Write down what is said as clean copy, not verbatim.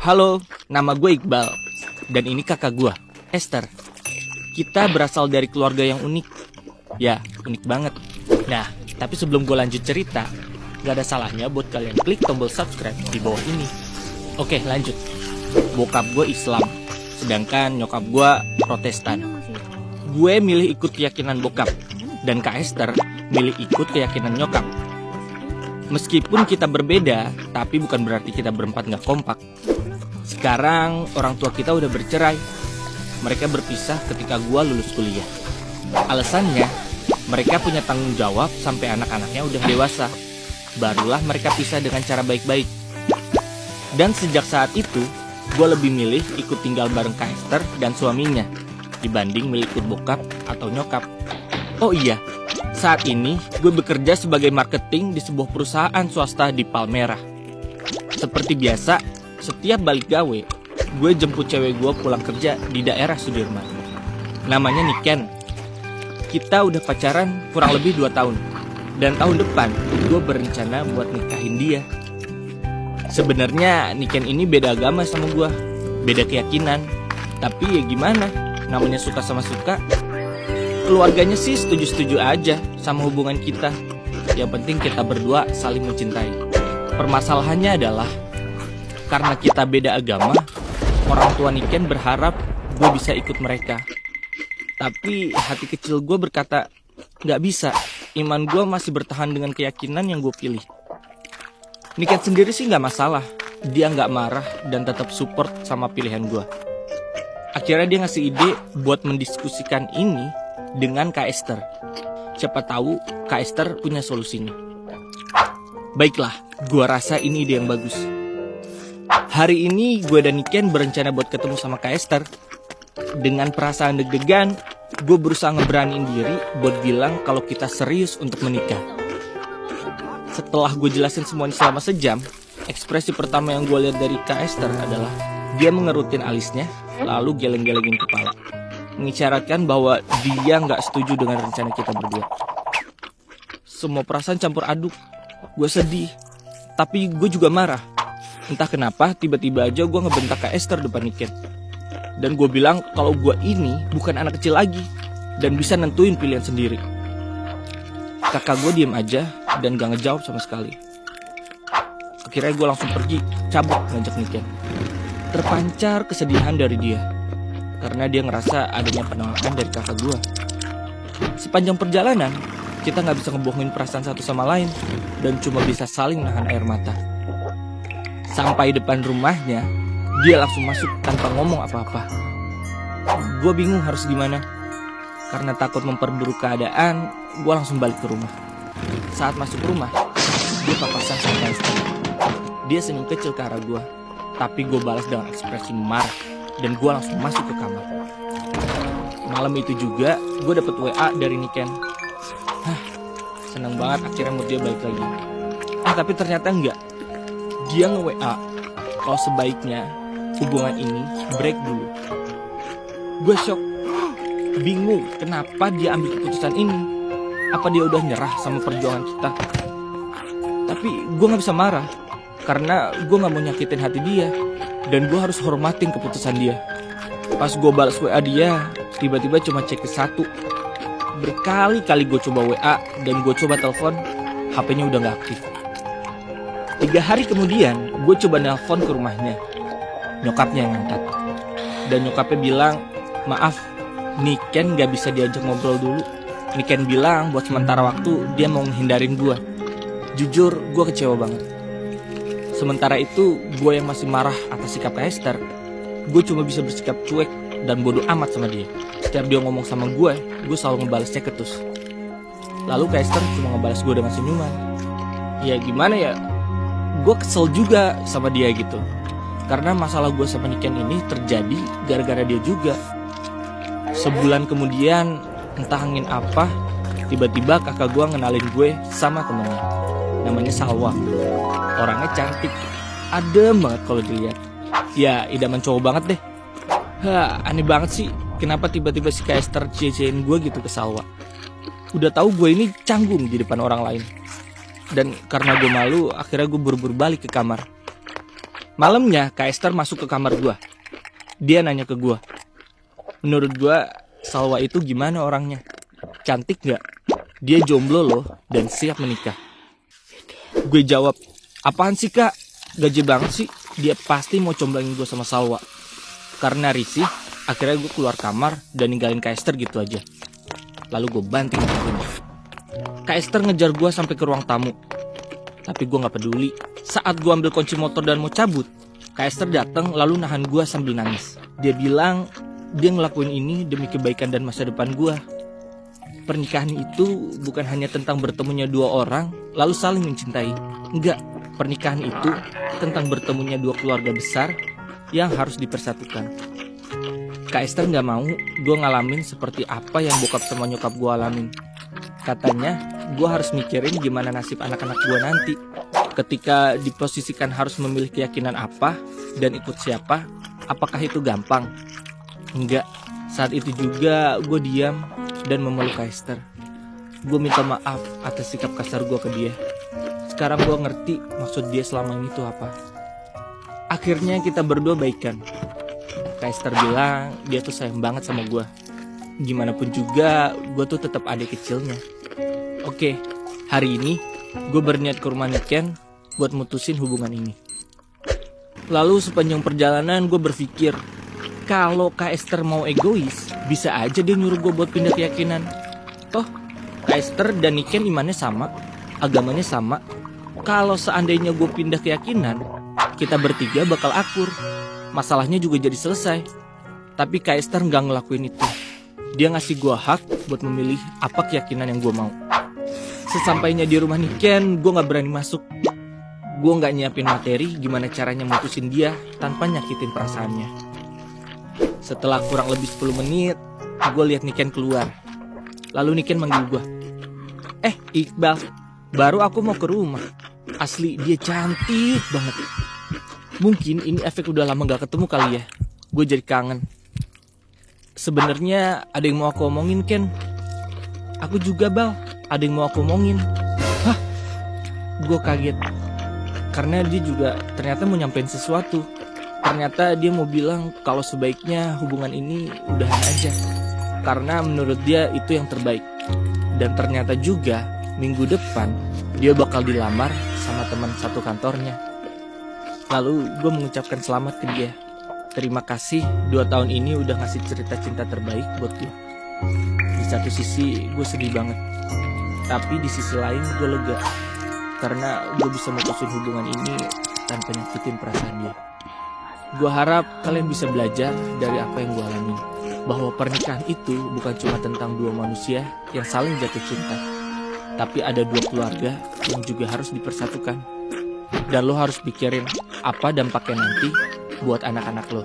Halo, nama gue Iqbal. Dan ini kakak gue, Esther. Kita berasal dari keluarga yang unik. Ya, unik banget. Nah, tapi sebelum gue lanjut cerita, gak ada salahnya buat kalian klik tombol subscribe di bawah ini. Oke, lanjut. Bokap gue Islam, sedangkan nyokap gue Protestan. Gue milih ikut keyakinan bokap, dan Kak Esther milih ikut keyakinan nyokap. Meskipun kita berbeda, tapi bukan berarti kita berempat gak kompak. Sekarang orang tua kita udah bercerai. Mereka berpisah ketika gue lulus kuliah. Alasannya, mereka punya tanggung jawab sampai anak-anaknya udah dewasa. Barulah mereka pisah dengan cara baik-baik. Dan sejak saat itu, gue lebih milih ikut tinggal bareng Kak Esther dan suaminya dibanding milih ikut bokap atau nyokap. Oh iya, saat ini gue bekerja sebagai marketing di sebuah perusahaan swasta di Palmerah. Seperti biasa, setiap balik gawe, gue jemput cewek gue pulang kerja di daerah Sudirman. Namanya Niken. Kita udah pacaran kurang lebih 2 tahun. Dan tahun depan, gue berencana buat nikahin dia. Sebenarnya Niken ini beda agama sama gue, beda keyakinan. Tapi ya gimana, namanya suka sama suka. Keluarganya sih setuju-setuju aja sama hubungan kita. Yang penting kita berdua saling mencintai. Permasalahannya adalah karena kita beda agama, orang tua Niken berharap gue bisa ikut mereka. Tapi hati kecil gue berkata, gak bisa, iman gue masih bertahan dengan keyakinan yang gue pilih. Niken sendiri sih gak masalah, dia gak marah dan tetap support sama pilihan gue. Akhirnya dia ngasih ide buat mendiskusikan ini dengan Kak Esther. Siapa tahu Kak Esther punya solusinya. Baiklah, gue rasa ini ide yang bagus. Hari ini gue dan Niken berencana buat ketemu sama Kak Esther. Dengan perasaan deg-degan, gue berusaha ngeberaniin diri buat bilang kalau kita serius untuk menikah. Setelah gue jelasin semuanya selama sejam, ekspresi pertama yang gue lihat dari Kak Esther adalah dia mengerutin alisnya, lalu geleng-gelengin kepala, mengisyaratkan bahwa dia gak setuju dengan rencana kita berdua. Semua perasaan campur aduk. Gue sedih, tapi gue juga marah. Entah kenapa tiba-tiba aja gue ngebentak Kak Esther depan Niken. Dan gue bilang kalau gue ini bukan anak kecil lagi dan bisa nentuin pilihan sendiri. Kakak gue diem aja dan gak ngejawab sama sekali. Akhirnya gue langsung pergi, cabut ngajak Niken. Terpancar kesedihan dari dia karena dia ngerasa adanya penolakan dari kakak gue. Sepanjang perjalanan, kita gak bisa ngebohongin perasaan satu sama lain dan cuma bisa saling nahan air mata. Sampai depan rumahnya, dia langsung masuk tanpa ngomong apa-apa. Gue bingung harus gimana. Karena takut memperburuk keadaan, gue langsung balik ke rumah. Saat masuk rumah, dia papasan sama Esther. Dia senyum kecil ke arah gue, tapi gue balas dengan ekspresi marah. Dan gue langsung masuk ke kamar. Malam itu juga, gue dapet WA dari Niken. Seneng banget akhirnya mood dia balik lagi. Tapi ternyata enggak. Dia nge-WA kalau sebaiknya hubungan ini break dulu. Gue shock, bingung kenapa dia ambil keputusan ini. Apa dia udah nyerah sama perjuangan kita? Tapi gue gak bisa marah karena gue gak mau nyakitin hati dia. Dan gue harus hormatin keputusan dia. Pas gue balas WA dia, tiba-tiba cuma cek ke 1. Berkali-kali gue coba WA dan gue coba telepon, HP-nya udah gak aktif. 3 hari kemudian, gue coba nelpon ke rumahnya. Nyokapnya yang angkat. Dan nyokapnya bilang, maaf, Niken gak bisa diajak ngobrol dulu. Niken bilang buat sementara waktu dia mau menghindarin gue. Jujur, gue kecewa banget. Sementara itu, gue yang masih marah atas sikap Kak Esther. Gue cuma bisa bersikap cuek dan bodoh amat sama dia. Setiap dia ngomong sama gue selalu ngebalesnya ketus. Lalu Kak Esther cuma ngebalas gue dengan senyuman. Ya gimana ya, gue kesel juga sama dia gitu. Karena masalah gue sama Niken ini terjadi gara-gara dia juga. Sebulan kemudian, entah angin apa, tiba-tiba kakak gue ngenalin gue sama temennya. Namanya Salwa. Orangnya cantik, adem banget kalau dilihat. Ya idaman cowok banget deh. Aneh banget sih, kenapa tiba-tiba si Kak Esther cie-ciein gue gitu ke Salwa. Udah tahu gue ini canggung di depan orang lain. Dan karena gue malu, akhirnya gue buru-buru balik ke kamar. Malamnya Kak Esther masuk ke kamar gue. Dia nanya ke gue, menurut gue Salwa itu gimana orangnya? Cantik gak? Dia jomblo loh dan siap menikah. Gue jawab, apaan sih kak? Gaje banget sih. Dia pasti mau comblangin gue sama Salwa. Karena risih, akhirnya gue keluar kamar dan ninggalin Kak Esther gitu aja. Lalu gue banting pintunya. Kak Esther ngejar gue sampai ke ruang tamu. Tapi gue gak peduli. Saat gue ambil kunci motor dan mau cabut, Kak Esther datang lalu nahan gue sambil nangis. Dia bilang dia ngelakuin ini demi kebaikan dan masa depan gue. Pernikahan itu bukan hanya tentang bertemunya dua orang lalu saling mencintai. Enggak, pernikahan itu tentang bertemunya dua keluarga besar yang harus dipersatukan. Kak Esther gak mau gue ngalamin seperti apa yang bokap sama nyokap gue alamin. Katanya gue harus mikirin gimana nasib anak-anak gue nanti. Ketika diposisikan harus memilih keyakinan apa dan ikut siapa, apakah itu gampang? Enggak, saat itu juga gue diam dan memeluk Kak Esther. Gue minta maaf atas sikap kasar gue ke dia. Sekarang gue ngerti maksud dia selama ini tuh apa. Akhirnya kita berdua baikan. Kak Esther bilang dia tuh sayang banget sama gue. Gimana pun juga gue tuh tetap adik kecilnya. Oke, hari ini gue berniat ke rumah Niken buat mutusin hubungan ini. Lalu sepanjang perjalanan gue berpikir, kalau Kak Esther mau egois, bisa aja dia nyuruh gue buat pindah keyakinan. Toh, Kak Esther dan Niken imannya sama, agamanya sama. Kalau seandainya gue pindah keyakinan, kita bertiga bakal akur. Masalahnya juga jadi selesai. Tapi Kak Esther gak ngelakuin itu. Dia ngasih gue hak buat memilih apa keyakinan yang gue mau. Sesampainya di rumah Niken, gue gak berani masuk. Gue gak nyiapin materi gimana caranya mutusin dia tanpa nyakitin perasaannya. Setelah kurang lebih 10 menit, gue lihat Niken keluar. Lalu Niken manggil gue. Iqbal, baru aku mau ke rumah. Asli dia cantik banget. Mungkin ini efek udah lama gak ketemu kali ya. Gue jadi kangen. Sebenarnya ada yang mau aku omongin, Ken. Aku juga, Bal. Ada yang mau aku omongin. Hah? Gue kaget. Karena dia juga ternyata mau nyampein sesuatu. Ternyata dia mau bilang kalau sebaiknya hubungan ini udahan aja. Karena menurut dia itu yang terbaik. Dan ternyata juga minggu depan dia bakal dilamar sama teman satu kantornya. Lalu gue mengucapkan selamat ke dia. Terima kasih 2 tahun ini udah ngasih cerita cinta terbaik buat gue. Di satu sisi gue sedih banget. Tapi di sisi lain gue lega. Karena gue bisa mutusin hubungan ini tanpa nyakitin perasaan dia. Gue harap kalian bisa belajar dari apa yang gue alami. Bahwa pernikahan itu bukan cuma tentang 2 manusia yang saling jatuh cinta. Tapi ada 2 keluarga yang juga harus dipersatukan. Dan lo harus pikirin apa dampaknya nanti buat anak-anak lo.